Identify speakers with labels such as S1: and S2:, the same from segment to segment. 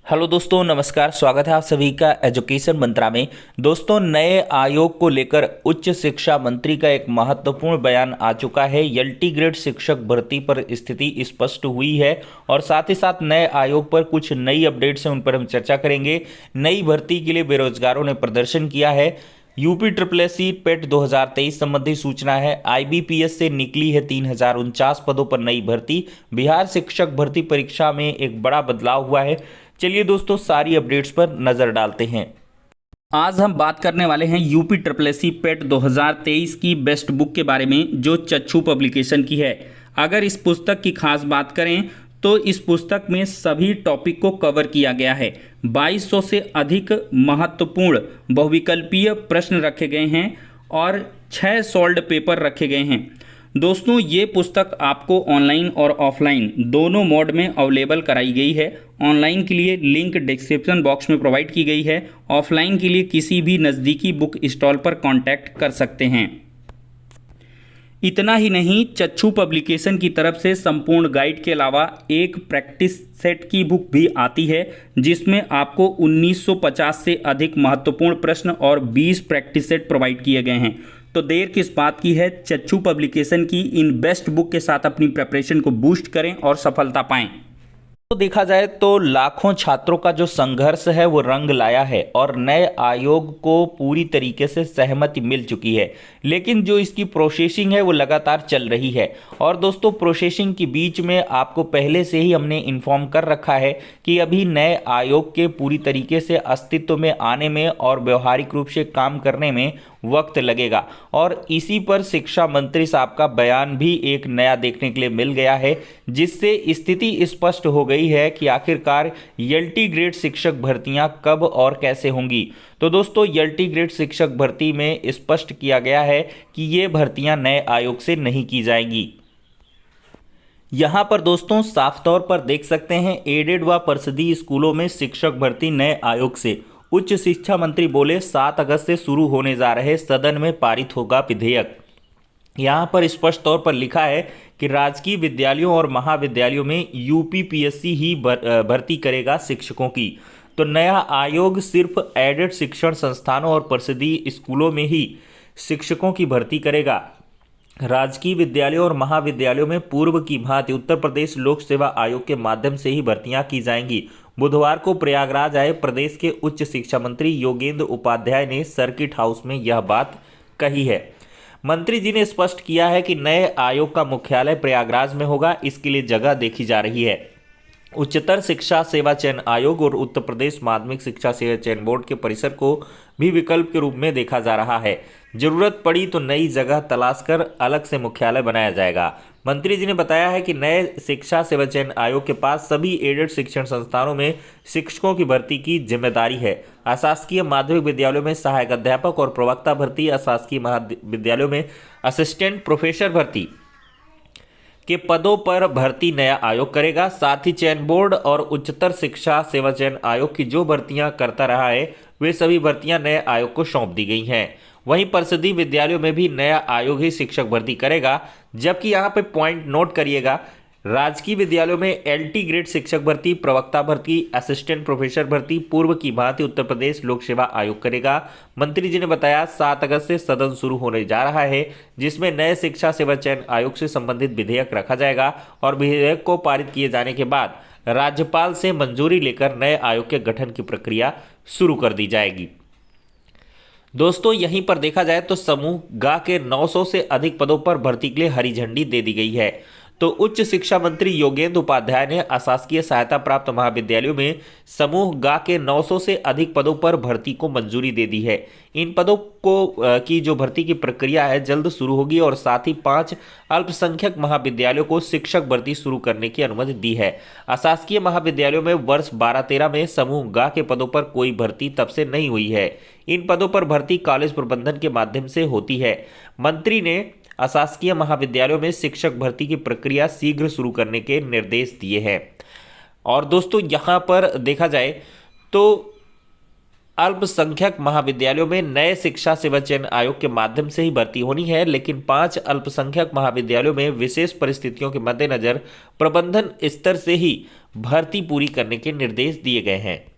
S1: Hello दोस्तों, नमस्कार। स्वागत है आप सभी का एजुकेशन मंत्रा में। दोस्तों, नए आयोग को लेकर उच्च शिक्षा मंत्री का एक महत्वपूर्ण बयान आ चुका है। एलटी ग्रेड शिक्षक भर्ती पर स्थिति स्पष्ट हुई है और साथ ही साथ नए आयोग पर कुछ नई अपडेट्स हैं, उन पर हम चर्चा करेंगे। नई भर्ती के लिए बेरोजगारों ने प्रदर्शन किया है। यूपी ट्रिपल एस सी पेट 2023 संबंधी सूचना है। आईबीपीएस से निकली है 3049 पदों पर नई भर्ती। बिहार शिक्षक भर्ती परीक्षा में एक बड़ा बदलाव हुआ है। चलिए दोस्तों, सारी अपडेट्स पर नजर डालते हैं। आज हम बात करने वाले हैं यूपी ट्रिपल एस सी पेट 2023 की बेस्ट बुक के बारे में, जो चक्षु पब्लिकेशन की है। अगर इस पुस्तक की खास बात करें तो इस पुस्तक में सभी टॉपिक को कवर किया गया है। 2200 से अधिक महत्वपूर्ण बहुविकल्पीय प्रश्न रखे गए हैं और 6 सॉल्व्ड पेपर रखे गए हैं। दोस्तों, ये पुस्तक आपको ऑनलाइन और ऑफलाइन दोनों मोड में अवेलेबल कराई गई है। ऑनलाइन के लिए लिंक डिस्क्रिप्शन बॉक्स में प्रोवाइड की गई है। ऑफलाइन के लिए किसी भी नज़दीकी बुक स्टॉल पर कांटेक्ट कर सकते हैं। इतना ही नहीं, चक्षु पब्लिकेशन की तरफ से संपूर्ण गाइड के अलावा एक प्रैक्टिस सेट की बुक भी आती है, जिसमें आपको 1950 से अधिक महत्वपूर्ण प्रश्न और 20 प्रैक्टिस सेट प्रोवाइड किए गए हैं। तो देर किस बात की है, चक्षु पब्लिकेशन की इन बेस्ट बुक के साथ अपनी प्रिपरेशन को बूस्ट करें और सफलता पाएं। तो देखा जाए तो लाखों छात्रों का जो संघर्ष है वो रंग लाया है और नए आयोग को पूरी तरीके से सहमति मिल चुकी है। लेकिन जो इसकी प्रोसेसिंग है वो लगातार चल रही है। और दोस्तों, प्रोसेसिंग के बीच में आपको पहले से ही हमने इन्फॉर्म कर रखा है कि अभी नए आयोग के पूरी तरीके से अस्तित्व में आने में और व्यवहारिक रूप से काम करने में वक्त लगेगा। और इसी पर शिक्षा मंत्री साहब का बयान भी एक नया देखने के लिए मिल गया है, जिससे स्थिति स्पष्ट हो गई है कि आखिरकार एलटी ग्रेड शिक्षक भर्तियां कब और कैसे होंगी। तो दोस्तों, एलटी ग्रेड शिक्षक भर्ती में स्पष्ट किया गया है कि ये भर्तियां नए आयोग से नहीं की जाएंगी। यहां पर दोस्तों साफ तौर पर देख सकते हैं, एडेड व परिषदीय स्कूलों में शिक्षक भर्ती नए आयोग से। उच्च शिक्षा मंत्री बोले 7 अगस्त से शुरू होने जा रहे सदन में पारित होगा विधेयक। यहाँ पर स्पष्ट तौर पर लिखा है कि राजकीय विद्यालयों और महाविद्यालयों में यूपीपीएससी ही भर्ती करेगा शिक्षकों की। तो नया आयोग सिर्फ एडेड शिक्षण संस्थानों और परिषदीय स्कूलों में ही शिक्षकों की भर्ती करेगा। राजकीय विद्यालयों और महाविद्यालयों में पूर्व की भांति उत्तर प्रदेश लोक सेवा आयोग के माध्यम से ही भर्तियां की जाएंगी। बुधवार को प्रयागराज आए प्रदेश के उच्च शिक्षा मंत्री योगेंद्र उपाध्याय ने सर्किट हाउस में यह बात कही है। मंत्री जी ने स्पष्ट किया है कि नए आयोग का मुख्यालय प्रयागराज में होगा। इसके लिए जगह देखी जा रही है। उच्चतर शिक्षा सेवा चयन आयोग और उत्तर प्रदेश माध्यमिक शिक्षा सेवा चयन बोर्ड के परिसर को भी विकल्प के रूप में देखा जा रहा है। जरूरत पड़ी तो नई जगह तलाश कर अलग से मुख्यालय बनाया जाएगा। मंत्री जी ने बताया है कि नए शिक्षा सेवा चयन आयोग के पास सभी एडेड शिक्षण संस्थानों में शिक्षकों की भर्ती की जिम्मेदारी है। अशासकीय माध्यमिक विद्यालयों में सहायक अध्यापक और प्रवक्ता भर्ती, अशासकीय महाविद्यालयों में असिस्टेंट प्रोफेसर भर्ती के पदों पर भर्ती नया आयोग करेगा। साथ ही चयन बोर्ड और उच्चतर शिक्षा सेवा चयन आयोग की जो भर्तियां करता रहा है, वे सभी भर्तियां नए आयोग को सौंप दी गई हैं। वहीं परिषदीय विद्यालयों में भी नया आयोग ही शिक्षक भर्ती करेगा। जबकि यहाँ पे पॉइंट नोट करिएगा, राजकीय विद्यालयों में एलटी ग्रेड शिक्षक भर्ती, प्रवक्ता भर्ती, असिस्टेंट प्रोफेसर भर्ती पूर्व की भांति उत्तर प्रदेश लोक सेवा आयोग करेगा। मंत्री जी ने बताया 7 अगस्त से सदन शुरू होने जा रहा है, जिसमें नए शिक्षा सेवा चयन आयोग से संबंधित विधेयक रखा जाएगा और विधेयक को पारित किए जाने के बाद राज्यपाल से मंजूरी लेकर नए आयोग के गठन की प्रक्रिया शुरू कर दी जाएगी। दोस्तों, यहीं पर देखा जाए तो समूह ग के 900 से अधिक पदों पर भर्ती के लिए हरी झंडी दे दी गई है। तो उच्च शिक्षा मंत्री योगेंद्र उपाध्याय ने अशासकीय सहायता प्राप्त महाविद्यालयों में समूह ग के 900 से अधिक पदों पर भर्ती को मंजूरी दे दी है। इन पदों को की जो भर्ती की प्रक्रिया है जल्द शुरू होगी और साथ ही 5 अल्पसंख्यक महाविद्यालयों को शिक्षक भर्ती शुरू करने की अनुमति दी है। अशासकीय महाविद्यालयों में वर्ष 12-13 में समूह ग के पदों पर कोई भर्ती तब से नहीं हुई है। इन पदों पर भर्ती कॉलेज प्रबंधन के माध्यम से होती है। मंत्री ने अशासकीय महाविद्यालयों में शिक्षक भर्ती की प्रक्रिया शीघ्र शुरू करने के निर्देश दिए हैं। और दोस्तों, यहाँ पर देखा जाए तो अल्पसंख्यक महाविद्यालयों में नए शिक्षा सेवा चयन आयोग के माध्यम से ही भर्ती होनी है, लेकिन 5 अल्पसंख्यक महाविद्यालयों में विशेष परिस्थितियों के मद्देनजर प्रबंधन स्तर से ही
S2: भर्ती पूरी करने के निर्देश दिए गए हैं।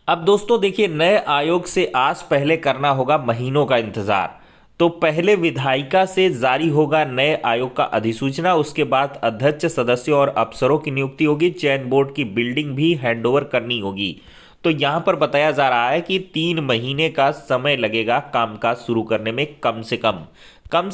S2: अब दोस्तों देखिए, नए आयोग से आज पहले करना होगा महीनों का इंतजार। तो पहले विधायिका से जारी होगा नए आयोग का अधिसूचना, उसके बाद अध्यक्ष, सदस्यों और अफसरों की नियुक्ति होगी। चयन बोर्ड की बिल्डिंग भी हैंडओवर करनी होगी। तो यहां पर बताया जा रहा है कि 3 महीने का समय लगेगा कामकाज शुरू करने में, कम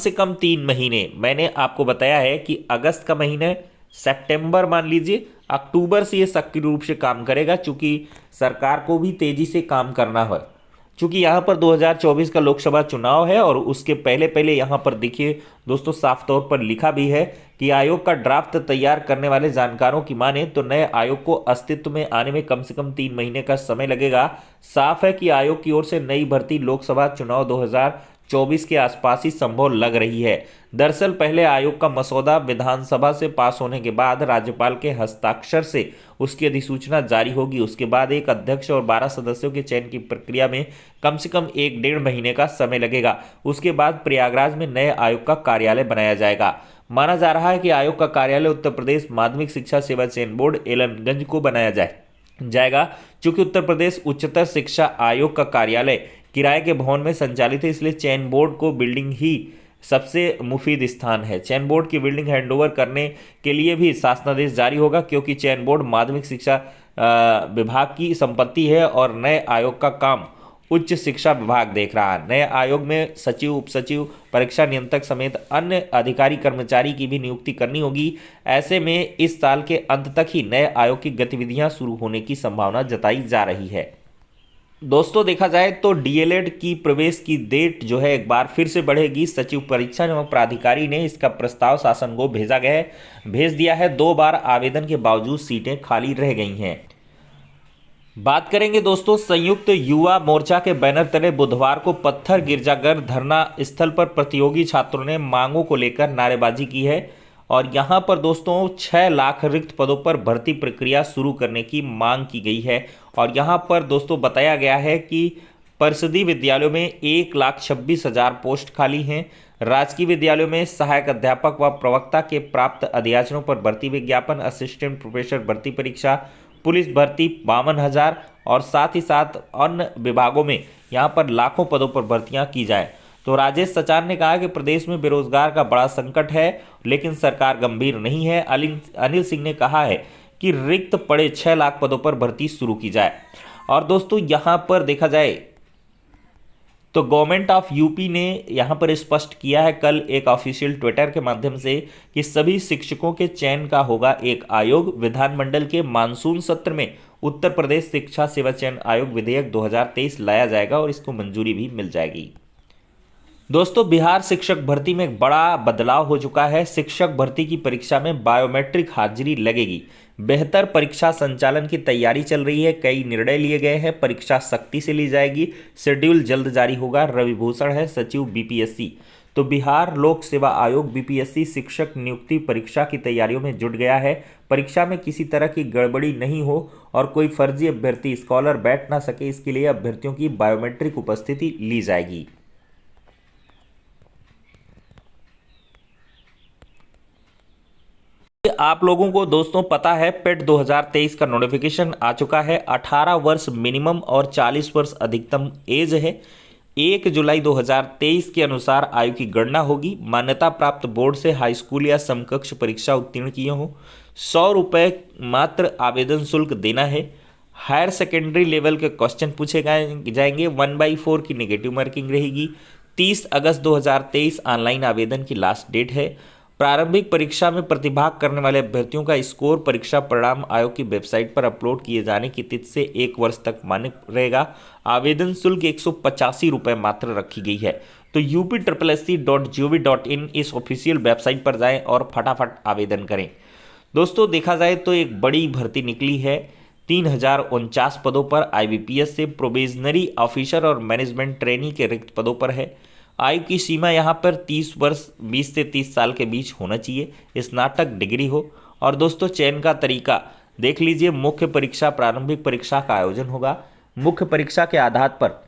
S2: से कम 3 महीने। मैंने आपको बताया है कि अगस्त का महीना, सितंबर मान लीजिए, अक्टूबर से ये सक्रिय रूप से काम करेगा, चूंकि सरकार को भी तेजी से काम करना है। चूंकि यहाँ पर 2024 का लोकसभा चुनाव है और उसके पहले पहले यहाँ पर देखिए दोस्तों, साफ तौर पर लिखा भी है कि आयोग का ड्राफ्ट तैयार करने वाले जानकारों की माने तो नए आयोग को अस्तित्व में आने में कम से कम 3 महीने का समय लगेगा। साफ है कि आयोग की ओर से नई भर्ती लोकसभा चुनाव 2024 के आसपास ही संभव लग रही है। दरअसल पहले आयोग का मसौदा विधानसभा से पास होने के बाद राज्यपाल के हस्ताक्षर से उसकी अधिसूचना जारी होगी। उसके बाद एक अध्यक्ष और 12 सदस्यों के चयन की प्रक्रिया में कम से कम 1-1.5 महीने का समय लगेगा। उसके बाद प्रयागराज में नए आयोग का कार्यालय बनाया जाएगा। माना जा रहा है कि आयोग का कार्यालय उत्तर प्रदेश माध्यमिक शिक्षा सेवा चयन बोर्ड एलनगंज को बनाया जाएगा। चूंकि उत्तर प्रदेश उच्चतर शिक्षा आयोग का कार्यालय किराए के भवन में संचालित है, इसलिए चयन बोर्ड को बिल्डिंग ही सबसे मुफीद स्थान है। चयन बोर्ड की बिल्डिंग हैंडओवर करने के लिए भी शासनादेश जारी होगा, क्योंकि चयन बोर्ड माध्यमिक शिक्षा विभाग की संपत्ति है और नए आयोग का काम उच्च शिक्षा विभाग देख रहा है। नए आयोग में सचिव, उपसचिव, परीक्षा नियंत्रक समेत अन्य अधिकारी कर्मचारी की भी नियुक्ति करनी होगी। ऐसे में इस साल के अंत तक ही नए आयोग की गतिविधियां शुरू होने की संभावना जताई जा रही है। दोस्तों देखा जाए तो डीएलएड की प्रवेश की डेट जो है एक बार फिर से बढ़ेगी। सचिव परीक्षा एवं प्राधिकारी ने इसका प्रस्ताव शासन को भेज दिया है। 2 बार आवेदन के बावजूद सीटें खाली रह गई हैं। बात करेंगे दोस्तों, संयुक्त युवा मोर्चा के बैनर तले बुधवार को पत्थर गिरजाघर धरना स्थल पर प्रतियोगी छात्रों ने मांगों को लेकर नारेबाजी की है और यहां पर दोस्तों 6 लाख रिक्त पदों पर भर्ती प्रक्रिया शुरू करने की मांग की गई है। और यहां पर दोस्तों बताया गया है कि परिषदीय विद्यालयों में 1,26,000 पोस्ट खाली हैं। राजकीय विद्यालयों में सहायक अध्यापक व प्रवक्ता के प्राप्त अध्याचनों पर भर्ती विज्ञापन, असिस्टेंट प्रोफेसर भर्ती परीक्षा, पुलिस भर्ती 52,000 और साथ ही साथ अन्य विभागों में यहाँ पर लाखों पदों पर भर्तियां की जाए। तो राजेश सचान ने कहा कि प्रदेश में बेरोजगार का बड़ा संकट है, लेकिन सरकार गंभीर नहीं है। अनिल सिंह ने कहा है कि रिक्त पड़े 6 लाख पदों पर भर्ती शुरू की जाए। और दोस्तों यहाँ पर देखा जाए तो गवर्नमेंट ऑफ यूपी ने यहाँ पर स्पष्ट किया है कल एक ऑफिशियल ट्विटर के माध्यम से कि सभी शिक्षकों के चयन का होगा एक आयोग। विधानमंडल के मानसून सत्र में उत्तर प्रदेश शिक्षा सेवा चयन आयोग विधेयक 2023 लाया जाएगा और इसको मंजूरी भी मिल जाएगी। दोस्तों बिहार शिक्षक भर्ती में एक बड़ा बदलाव हो चुका है। शिक्षक भर्ती की परीक्षा में बायोमेट्रिक हाजिरी लगेगी। बेहतर परीक्षा संचालन की तैयारी चल रही है। कई निर्णय लिए गए हैं। परीक्षा सख्ती से ली जाएगी। शेड्यूल जल्द जारी होगा। रवि भूषण है सचिव बीपीएससी। तो बिहार लोक सेवा आयोग बीपीएससी शिक्षक नियुक्ति परीक्षा की तैयारियों में जुट गया है। परीक्षा में किसी तरह की गड़बड़ी नहीं हो और कोई फर्जी अभ्यर्थी स्कॉलर बैठ ना सके, इसके लिए अभ्यर्थियों की बायोमेट्रिक उपस्थिति ली जाएगी। आप लोगों को दोस्तों पता है पेट 2023 का नोटिफिकेशन आ चुका है। 18 वर्ष मिनिमम और 40 वर्ष अधिकतम एज है। 1 जुलाई 2023 के अनुसार आयु की गणना होगी। मान्यता प्राप्त बोर्ड से हाई स्कूल या समकक्ष परीक्षा उत्तीर्ण किए हों। 100 रुपये मात्र आवेदन शुल्क देना है। हायर सेकेंडरी लेवल के क्वेश्चन पूछे जाएंगे। 1/4 की नेगेटिव मार्किंग रहेगी। 30 अगस्त 2023 ऑनलाइन आवेदन की लास्ट डेट है। प्रारंभिक परीक्षा में प्रतिभाग करने वाले अभ्यर्थियों का स्कोर परीक्षा परिणाम आयोग की वेबसाइट पर अपलोड किए जाने की तिथि से 1 वर्ष तक मान्य रहेगा। आवेदन शुल्क 185 रुपये मात्र रखी गई है। तो upsc.gov.in इस ऑफिशियल वेबसाइट पर जाएं और फटाफट आवेदन करें। दोस्तों देखा जाए तो एक बड़ी भर्ती निकली है। 3049 पदों पर IBPS से प्रोबेशनरी ऑफिसर और मैनेजमेंट ट्रेनी के रिक्त पदों पर है। आयु की सीमा यहाँ पर 30 वर्ष 20 से 30 साल के बीच होना चाहिए। स्नातक डिग्री हो। और दोस्तों चयन का तरीका देख लीजिए। मुख्य परीक्षा प्रारंभिक परीक्षा का आयोजन होगा। मुख्य परीक्षा के आधार पर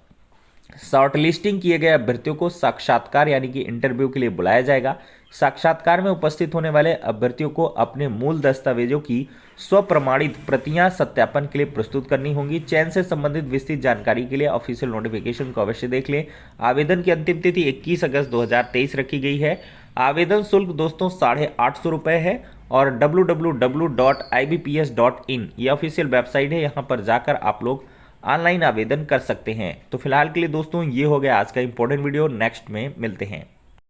S2: शॉर्टलिस्टिंग किए गए अभ्यर्थियों को साक्षात्कार यानी कि इंटरव्यू के लिए बुलाया जाएगा। साक्षात्कार में उपस्थित होने वाले अभ्यर्थियों को अपने मूल दस्तावेजों की स्वप्रमाणित प्रतियां सत्यापन के लिए प्रस्तुत करनी होंगी। चयन से संबंधित विस्तृत जानकारी के लिए ऑफिशियल नोटिफिकेशन को अवश्य देख लें। आवेदन की अंतिम तिथि 21 अगस्त 2023 रखी गई है। आवेदन शुल्क दोस्तों 850 रुपये है और www.ibps.in ये ऑफिशियल वेबसाइट है, यहाँ पर जाकर आप लोग ऑनलाइन आवेदन कर सकते हैं। तो फिलहाल के लिए दोस्तों ये हो गया आज का इंपॉर्टेंट वीडियो। नेक्स्ट में मिलते हैं।